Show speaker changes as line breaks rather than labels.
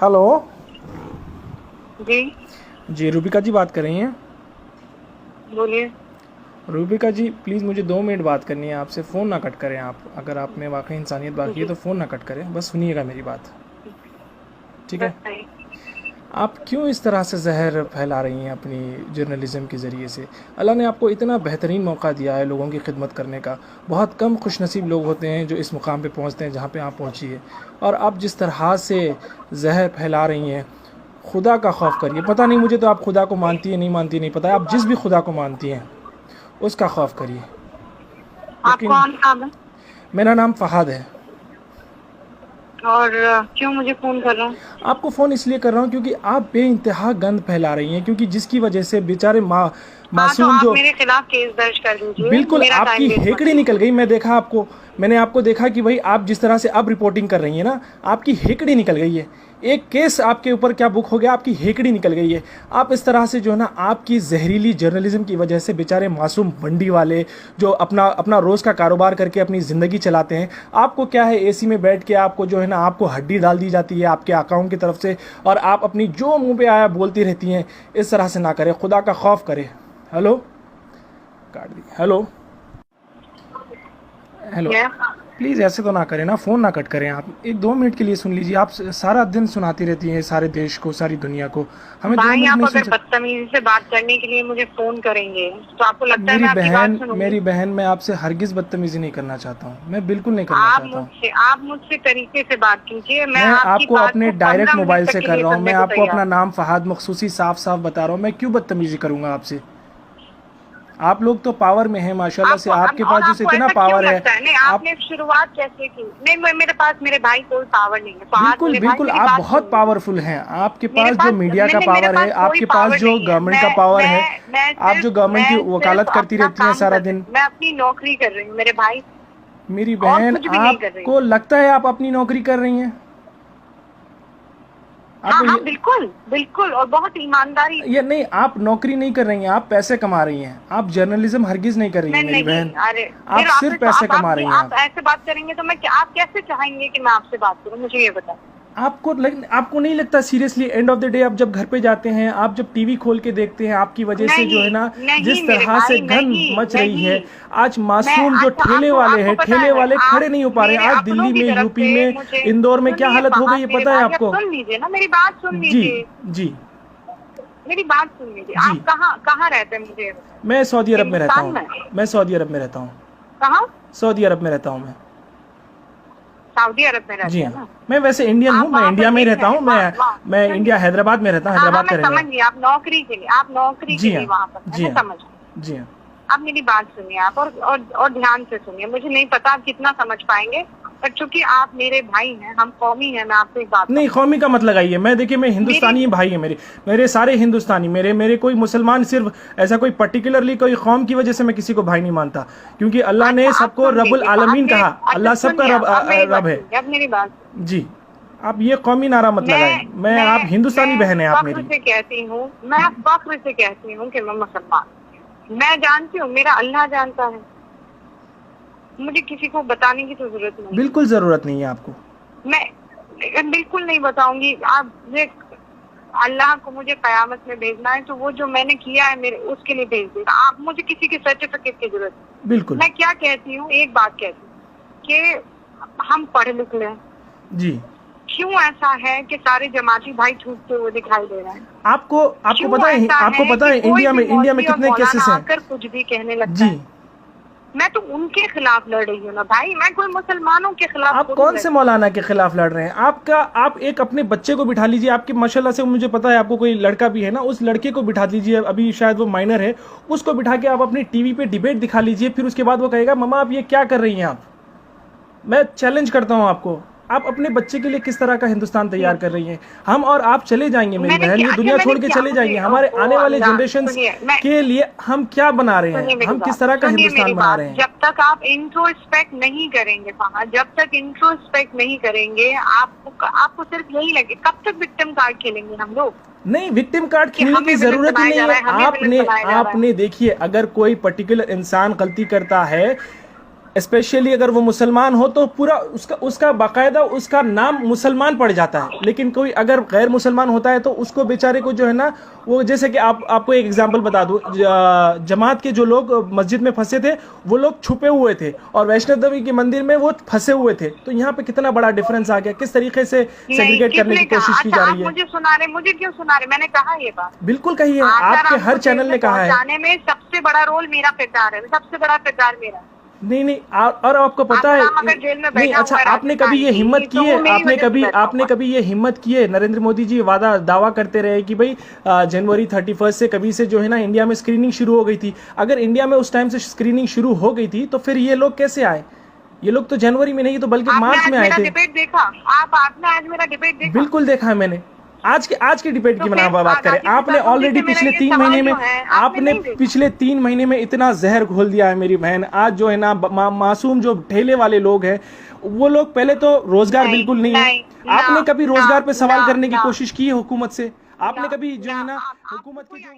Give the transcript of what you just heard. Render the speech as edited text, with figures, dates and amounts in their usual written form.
Hello.
जी
जी रूबिका जी बात कर रही हैं?
बोलिए।
रूबिका जी प्लीज़ मुझे 2 मिनट बात करनी है आपसे। फ़ोन ना कट करें आप। अगर आप में वाकई इंसानियत बाकी है
जी
तो फ़ोन ना कट करें, बस सुनिएगा मेरी बात। ठीक है?
बताइए।
आप क्यों इस तरह से जहर फैला रही हैं अपनी जर्नलिज़म के ज़रिए से? अल्लाह ने आपको इतना बेहतरीन मौका दिया है लोगों की खिदमत करने का। बहुत कम खुशनसीब लोग होते हैं जो इस मुकाम पे पहुंचते हैं जहाँ पे आप पहुंची है। और आप जिस तरह से जहर फैला रही हैं, खुदा का खौफ करिए। पता नहीं मुझे तो आप खुदा को मानती है नहीं मानती नहीं पता है। आप जिस भी खुदा को मानती हैं उसका खौफ करिए।
आप
यकीन।
कौन साहब हैं?
मेरा नाम फ़हाद है।
और क्यों मुझे फोन कर रहा हूँ?
आपको फ़ोन इसलिए कर रहा हूँ क्योंकि आप बेइंतहा गंद फैला रही हैं, क्योंकि जिसकी वजह से बेचारे
हाँ, तो
मासूम
आप
जो
मेरे खिलाफ केस दर्ज कर दीजिए।
बिल्कुल
मेरा
आपकी
टाइम वेस्ट मत
हेकड़ी निकल
कीजिए।
गई। मैं देखा आपको, मैंने आपको देखा कि भाई आप जिस तरह से अब रिपोर्टिंग कर रही हैं ना, आपकी हेकड़ी निकल गई है। एक केस आपके ऊपर क्या बुक हो गया, आपकी हेकड़ी निकल गई है। आप इस तरह से जो है ना, आपकी जहरीली जर्नलिज्म की वजह से बेचारे मासूम मंडी वाले जो अपना अपना रोज़ का कारोबार करके अपनी ज़िंदगी चलाते हैं, आपको क्या है एसी में बैठ के आपको जो है ना, आपको हड्डी डाल दी जाती है आपके अकाउंट की तरफ से, और आप अपनी जो मुंह पे आया बोलती रहती हैं। इस तरह से ना करें, खुदा का खौफ करें। हेलो, काट दी। Hello hello.
क्या?
प्लीज़ ऐसे तो ना करें ना, फ़ोन ना कट करें आप। 1-2 मिनट के लिए सुन लीजिए। आप सारा दिन सुनाती रहती हैं सारे देश को, सारी दुनिया को। हमें दो
भाई,
मिनट
आप
नहीं सुन
अगर
सकते?
बदतमीजी से बात करने के लिए मुझे फोन करेंगे तो आपको लगता है मैं आपकी बात सुनूंगी?
मेरी बहन, मैं आपसे हरगिज़ बदतमीज़ी नहीं करना चाहता हूँ। मैं बिल्कुल नहीं करना चाहता हूँ।
आप मुझसे तरीके से बात कीजिए। मैं
मैं
आपकी
आपको
बात
अपने
को
डायरेक्ट
15
मोबाइल
मिनट तक
से
के
कर
लिए
रहा हूँ। मैं
सुनने को
आपको
तैयार
अपना
हूँ।
नाम फ़हाद मखसूसी साफ साफ बता रहा हूँ। मैं क्यों बदतमीज़ी करूँगा आपसे? आप लोग तो पावर में हैं माशाल्लाह से।
आपको
आपके
और
पास जैसे
आपको
इतना
ऐसा क्यों
पावर है।
लगता है? नहीं,
आप
आपने शुरुआत कैसे की? नहीं, मेरे पास मेरे भाई कोई पावर नहीं है। फहाद
बिल्कुल
मेरे भाई,
बिल्कुल
मेरी
आप
बात सुन
बहुत
लीजिए।
पावरफुल हैं। आपके
मेरे
पास जो
पास
मीडिया का
मेरे
पावर है,
पास कोई
आपके पास
पावर
जो
नहीं है।
गवर्नमेंट का पावर है, आप जो गवर्नमेंट की
मैं
वकालत
सिर्फ
करती
अपना
रहती हैं
काम
सारा
कर रही
दिन।
हूँ। मैं अपनी नौकरी कर रही हूँ मेरे भाई।
मेरी
और
बहन,
कुछ भी नहीं कर रही हूँ।
आपको लगता है आप अपनी नौकरी कर रही हैं?
हाँ
आपको
हाँ, बिल्कुल बिल्कुल, और बहुत ईमानदारी से।
ये नहीं, आप नौकरी नहीं कर रही हैं, आप पैसे कमा रही हैं। आप जर्नलिज्म हरगिज़ नहीं कर रही
मैं
हैं मेरी
नहीं,
बहन।
अरे
आप
फिर
सिर्फ पैसे कमा रही हैं
आप ऐसे बात करेंगे तो आप कैसे चाहेंगे कि मैं आपसे बात करूँ? मुझे ये बताएं।
आपको नहीं लगता seriously, end of the day आप जब घर पे जाते हैं, आप जब टीवी खोल के देखते हैं, आपकी वजह से जो है
नहीं
ना,
नहीं
जिस
मेरे
तरह से
भाई,
गंद
नहीं
मच रही
नहीं।
है। आज
मैं
मासूम जो
अच्छा,
ठेले
आपको
वाले
आपको
हैं,
पता
ठेले
है,
वाले खड़े
आप
नहीं हो पा रहे
मेरे
हैं। आज
अपनों
दिल्ली
की
में,
तरफ
यूपी
से
में,
मुझे
इंदौर में क्या
सुनिए।
हालत हो गई
फहाद
है
मेरे
पता है
भाई, अब
आपको?
सुन लीजिए ना, मेरी बात सुन
जी
लीजिए।
जी
मेरी बात सुन लीजिए।
जी।
आप कहाँ कहाँ रहते हैं मुझे ये बताएं।
मैं सऊदी अरब में रहता
हिंदुस्तान
हूँ।
में?
मैं सऊदी अरब में रहता हूँ।
कहाँ?
सऊदी अरब में रहता हूँ मैं।
सऊदी अरब में
जी
रहते हैं
हाँ।
ना?
मैं वैसे इंडियन हूँ,
आप
मैं
वहाँ पर
इंडिया में ही
देख
रहता
रहे
हूँ।
हैं, वहाँ वहाँ
मैं
सुनिए।
इंडिया हैदराबाद में रहता हूँ,
हाँ हाँ,
हैदराबाद का
मैं
रहने
समझ
वाला।
गई। आप नौकरी के
जी
लिए
हाँ।
वहाँ पर है,
जी
मैं
हाँ।
समझ गई।
जी हाँ।
आप मेरी बात सुनिए, आप और ध्यान से सुनिए। मुझे नहीं पता आप कितना समझ पाएंगे, पर चूंकि आप मेरे भाई हैं, हम कौमी हैं, मैं आपसे एक बात
नहीं,
कहूँ।
कौमी का मत लगाइए। मैं देखिए, मैं
मेरी
हिंदुस्तानी भाई है मेरे। मेरे सारे हिंदुस्तानी, मेरे मेरे कोई मुसलमान, सिर्फ ऐसा कोई पर्टिकुलरली कोई कौम की वजह से मैं किसी को भाई नहीं मानता, क्योंकि अल्लाह ने
अच्छा, आप
सबको
सुन
रब्बुल
लीजिए।
आलमीन कहा।
अच्छा
अल्लाह सबका
सुनिए,
रब
अब मेरी बात
रब है।
सुनिए, अब मेरी बात सुनिए।
जी। आप ये कौमी नारा मत लगाएं। मैं आप हिंदुस्तानी
मैं
बहन है आप
फख्र
मेरी।
से कहती हूँ, मैं फख्र से कहती हूँ कि मैं मुसलमान। मैं जानती हूँ, मेरा अल्लाह जानता है। मुझे किसी को बताने की तो जरूरत नहीं है।
बिल्कुल ज़रूरत नहीं है आपको।
मैं बिल्कुल नहीं बताऊंगी। आप ये अल्लाह को मुझे कयामत में भेजना है तो वो जो मैंने किया है मेरे उसके लिए भेज देगा। आप मुझे किसी के सर्टिफिकेट की जरूरत नहीं।
बिल्कुल।
मैं क्या कहती हूँ, एक बात कहती हूँ कि हम पढ़ लिख लें।
जी।
क्यों ऐसा है कि सारे जमाती भाई छूटते हुए दिखाई दे रहे हैं?
आपको आपको
क्यों
पता है,
ऐसा
आपको पता
कि
है
कोई भी
इंडिया में
मौलवी और
कितने केसेस
मौलाना
हैं?
आकर कुछ भी कहने लगता
जी।
है? मैं तो उनके खिलाफ लड़ रही हूँ ना भाई, मैं कोई मुसलमानों के खिलाफ
आप
थोड़ी
कौन
लड़
से
रही
मौलाना के खिलाफ लड़ रहे हैं? आप एक अपने बच्चे को बिठा लीजिए। आपके माशाल्लाह से मुझे पता है आपको कोई लड़का भी है ना, उस लड़के को बिठा लीजिए। अभी शायद वो माइनर है, उसको बिठा के आप अपनी टीवी पे डिबेट दिखा लीजिए। फिर उसके बाद वो कहेगा मम्मा आप ये क्या कर रही हैं आप। मैं चैलेंज करता हूं आपको, आप अपने बच्चे के लिए किस तरह का हिंदुस्तान तैयार कर रही हैं? हम और आप चले जाएंगे मेरी
मैंने
बहन,
क्या
ये
अच्छा
दुनिया
मैंने
छोड़ के
क्या
चले
मुझे
जाएंगे। हमारे
ओ
आने वाले
अल्लाह,
जनरेशंस
सुनिए मैं
के लिए हम क्या बना रहे
सुनिए
हैं,
मेरी
हम
बात,
किस तरह का
सुनिए मेरी
हिंदुस्तान बना
बात।
रहे हैं?
जब तक आप इंट्रोस्पेक्ट नहीं करेंगे फहद, जब तक इंट्रोस्पेक्ट नहीं करेंगे, आपको सिर्फ यही लगे। कब तक विक्टिम कार्ड खेलेंगे हम लोग?
नहीं, विक्टिम कार्ड
कि
खेलने की
हमें विलन
जरूरत ही
बनाया
नहीं
जा
है।
रहा है, हमें विलन बनाया जा रहा है।
आपने देखिए, अगर कोई पर्टिकुलर इंसान गलती करता है, स्पेशली अगर वो मुसलमान हो तो पूरा उसका बाकायदा उसका नाम मुसलमान पड़ जाता है, लेकिन कोई अगर गैर मुसलमान होता है तो उसको बेचारे को जो है ना, वो जैसे कि आपको एक एग्जांपल बता दूं, जमात के जो लोग मस्जिद में फंसे थे वो लोग छुपे हुए थे और वैष्णो देवी के मंदिर में वो फंसे हुए थे। तो यहाँ पे कितना बड़ा डिफरेंस आ गया, किस तरीके से सेग्रीगेट करने की कोशिश की जा रही है।
मुझे सुना रहे, मुझे क्यों सुना रहे? मैंने कहा ये बात,
बिल्कुल कही है, आपके हर चैनल ने कहा है।
जाने में सबसे बड़ा रोल मेरा किरदार है, सबसे बड़ा किरदार मेरा।
नहीं और आपको पता है नहीं, अच्छा आपने कभी ये हिम्मत की है, आपने कभी ये हिम्मत की है? नरेंद्र मोदी जी दावा करते रहे कि भाई जनवरी 31 से कभी से जो है ना इंडिया में स्क्रीनिंग शुरू हो गई थी। अगर इंडिया में उस टाइम से स्क्रीनिंग शुरू हो गई थी तो फिर ये लोग कैसे आए? ये लोग तो जनवरी में नहीं तो बल्कि मार्च में आए थे।
डिबेट देखा आपने? आज मेरा डिबेट देखा?
बिल्कुल देखा है मैंने। आज के डिबेट की बात करें, आपने ऑलरेडी पिछले 3 महीने में पिछले 3 महीने में इतना जहर घोल दिया है मेरी बहन। आज जो है ना मासूम जो ठेले वाले लोग हैं वो लोग, पहले तो रोजगार बिल्कुल नहीं है। आपने कभी रोजगार पे सवाल करने की कोशिश की है हुकूमत से? आपने कभी जो है ना हुकूमत के जो